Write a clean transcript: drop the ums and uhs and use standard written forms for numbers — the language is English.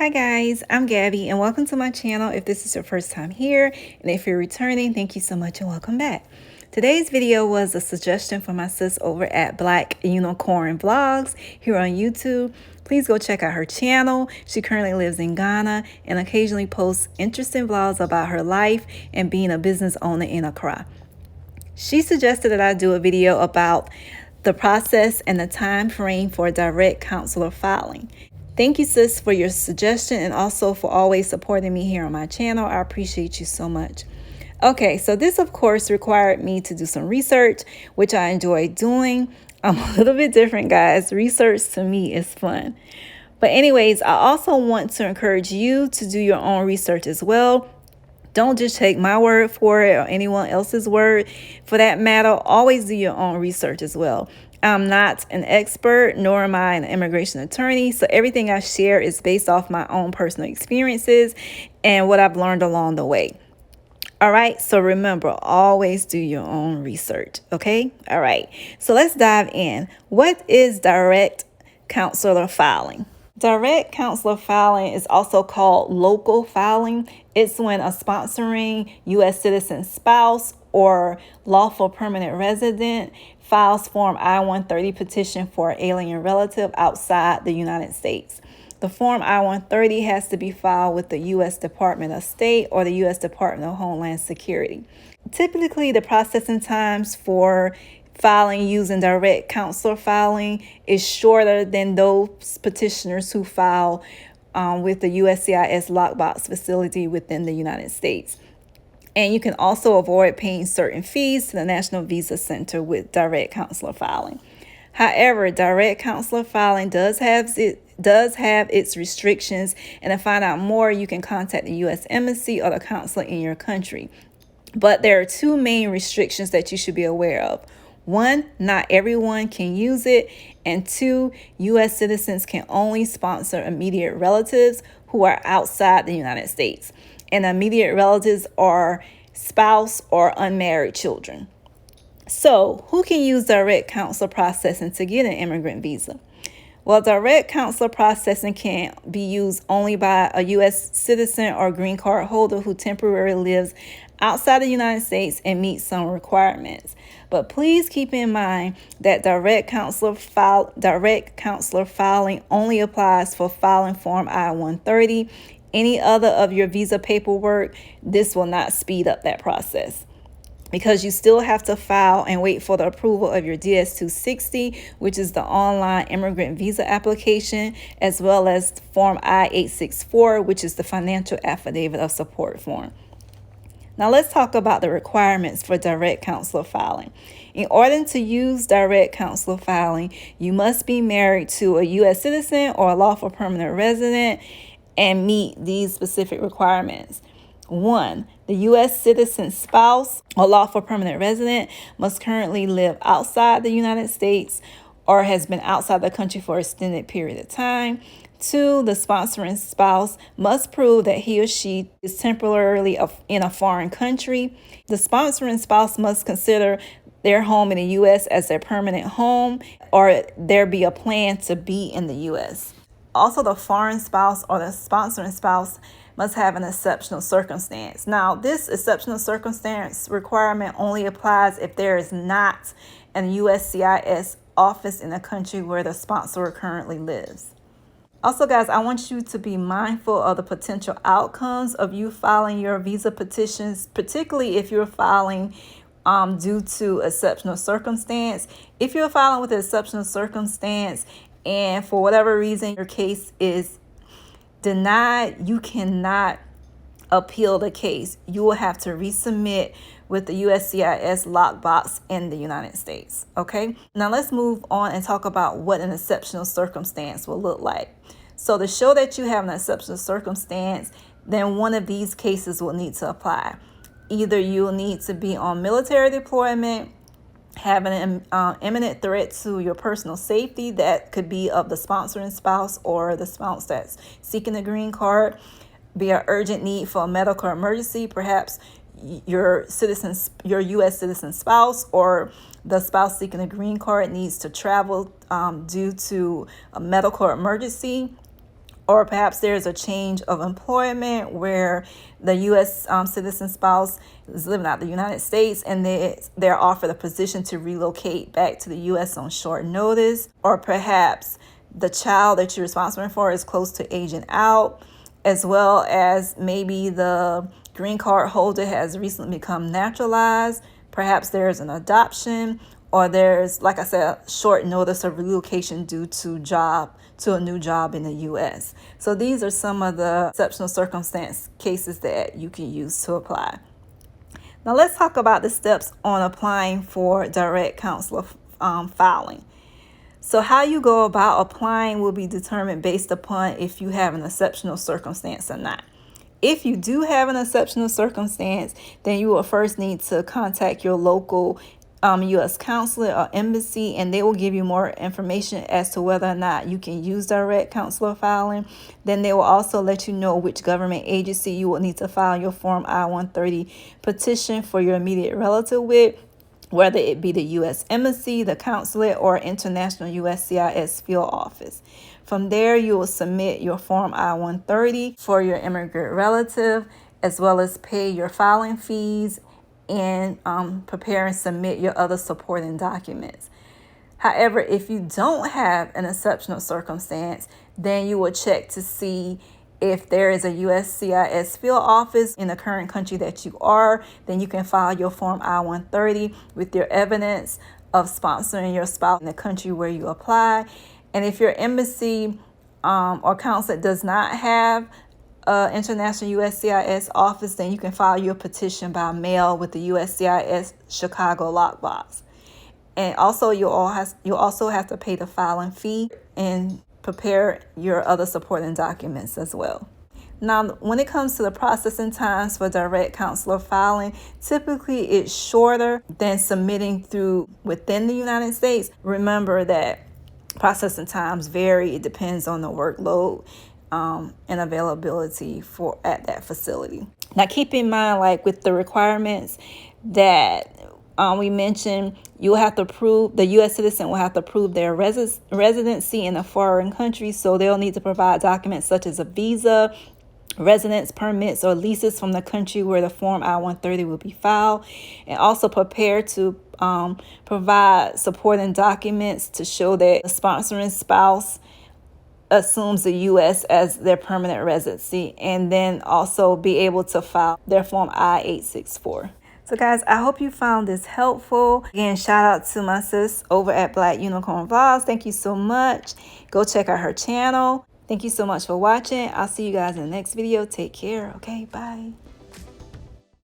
Hi guys, I'm Gabby and welcome to my channel if this is your first time here, and if you're returning, thank you so much and welcome back. Today's video was a suggestion from my sis over at Black Unicorn Vlogs here on YouTube. Please go check out her channel. She currently lives in Ghana and occasionally posts interesting vlogs about her life and being a business owner in Accra. She suggested that I do a video about the process and the time frame for direct consular filing. Thank you, sis, for your suggestion and also for always supporting me here on my channel. I appreciate you so much. Okay, so this, of course, required me to do some research, which I enjoy doing. I'm a little bit different, guys. Research to me is fun. But anyways, I also want to encourage you to do your own research as well. Don't just take my word for it or anyone else's word. For that matter, always do your own research as well. I'm not an expert, nor am I an immigration attorney, so everything I share is based off my own personal experiences and what I've learned along the way. All right, so remember, always do your own research, okay? All right, so let's dive in. What is direct consular filing? Direct consular filing is also called local filing. It's when a sponsoring U.S. citizen spouse or lawful permanent resident files Form I-130 petition for an alien relative outside the United States. The Form I-130 has to be filed with the U.S. Department of State or the U.S. Department of Homeland Security. Typically, the processing times for filing using direct consular filing is shorter than those petitioners who file with the USCIS lockbox facility within the United States. And you can also avoid paying certain fees to the National Visa Center with direct consular filing. However, direct consular filing does have its restrictions, and to find out more, you can contact the U.S. Embassy or the consulate in your country. But there are two main restrictions that you should be aware of. One, not everyone can use it, and two, U.S. citizens can only sponsor immediate relatives who are outside the United States. And immediate relatives are spouse or unmarried children. So, who can use direct consular processing to get an immigrant visa? Well, direct consular processing can be used only by a U.S. citizen or green card holder who temporarily lives outside the United States and meets some requirements. But please keep in mind that direct consular filing only applies for filing Form I-130. Any other of your visa paperwork, this will not speed up that process, because you still have to file and wait for the approval of your DS-260, which is the online immigrant visa application, as well as Form I-864, which is the financial affidavit of support form. Now let's talk about the requirements for direct consular filing. In order to use direct consular filing, you must be married to a U.S. citizen or a lawful permanent resident and meet these specific requirements. 1. The U.S. citizen spouse or lawful permanent resident must currently live outside the United States or has been outside the country for an extended period of time. 2. The sponsoring spouse must prove that he or she is temporarily in a foreign country. The sponsoring spouse must consider their home in the U.S. as their permanent home, or there be a plan to be in the U.S. Also, the foreign spouse or the sponsoring spouse must have an exceptional circumstance. Now, this exceptional circumstance requirement only applies if there is not an USCIS office in the country where the sponsor currently lives. Also, guys, I want you to be mindful of the potential outcomes of you filing your visa petitions, particularly if you're filing due to exceptional circumstance. If you're filing with an exceptional circumstance and for whatever reason your case is denied, you cannot appeal the case. You will have to resubmit with the USCIS lockbox in the United States. Okay, now let's move on and talk about what an exceptional circumstance will look like. So to show that you have an exceptional circumstance, then one of these cases will need to apply. Either you'll need to be on military deployment, have an imminent threat to your personal safety that could be of the sponsoring spouse or the spouse that's seeking a green card, be an urgent need for a medical emergency, perhaps your U.S. citizen spouse or the spouse seeking a green card needs to travel due to a medical emergency, or perhaps there's a change of employment where the U.S. Citizen spouse is living out the United States and they're offered a position to relocate back to the U.S. on short notice, or perhaps the child that you're responsible for is close to aging out, as well as maybe the green card holder has recently become naturalized. Perhaps there's an adoption, or there's, like I said, short notice of relocation due to a new job in the U.S. So these are some of the exceptional circumstance cases that you can use to apply. Now let's talk about the steps on applying for direct consular filing. So how you go about applying will be determined based upon if you have an exceptional circumstance or not. If you do have an exceptional circumstance, then you will first need to contact your local U.S. consulate or embassy, and they will give you more information as to whether or not you can use direct consular filing. Then they will also let you know which government agency you will need to file your Form I-130 petition for your immediate relative with, whether it be the U.S. Embassy, the consulate, or international USCIS field office. From there, you will submit your Form I-130 for your immigrant relative, as well as pay your filing fees and prepare and submit your other supporting documents. However, if you don't have an exceptional circumstance, then you will check to see if there is a USCIS field office in the current country that you are. Then you can file your Form I-130 with your evidence of sponsoring your spouse in the country where you apply. And if your embassy or consulate does not have international USCIS office, then you can file your petition by mail with the USCIS Chicago lockbox. And also you'll also have to pay the filing fee and prepare your other supporting documents as well. Now, when it comes to the processing times for direct consular filing, typically it's shorter than submitting through within the United States. Remember that processing times vary. It depends on the workload and availability at that facility. Now, keep in mind, like with the requirements that we mentioned, you'll have to prove, the U.S. citizen will have to prove their residency in a foreign country. So they'll need to provide documents such as a visa, residence permits, or leases from the country where the Form I-130 will be filed, and also prepare to provide supporting documents to show that the sponsoring spouse assumes the U.S. as their permanent residency, and then also be able to file their Form I-864. So guys, I hope you found this helpful. Again, shout out to my sis over at Black Unicorn Vlogs. Thank you so much. Go check out her channel. Thank you so much for watching. I'll see you guys in the next video. Take care. Okay, bye.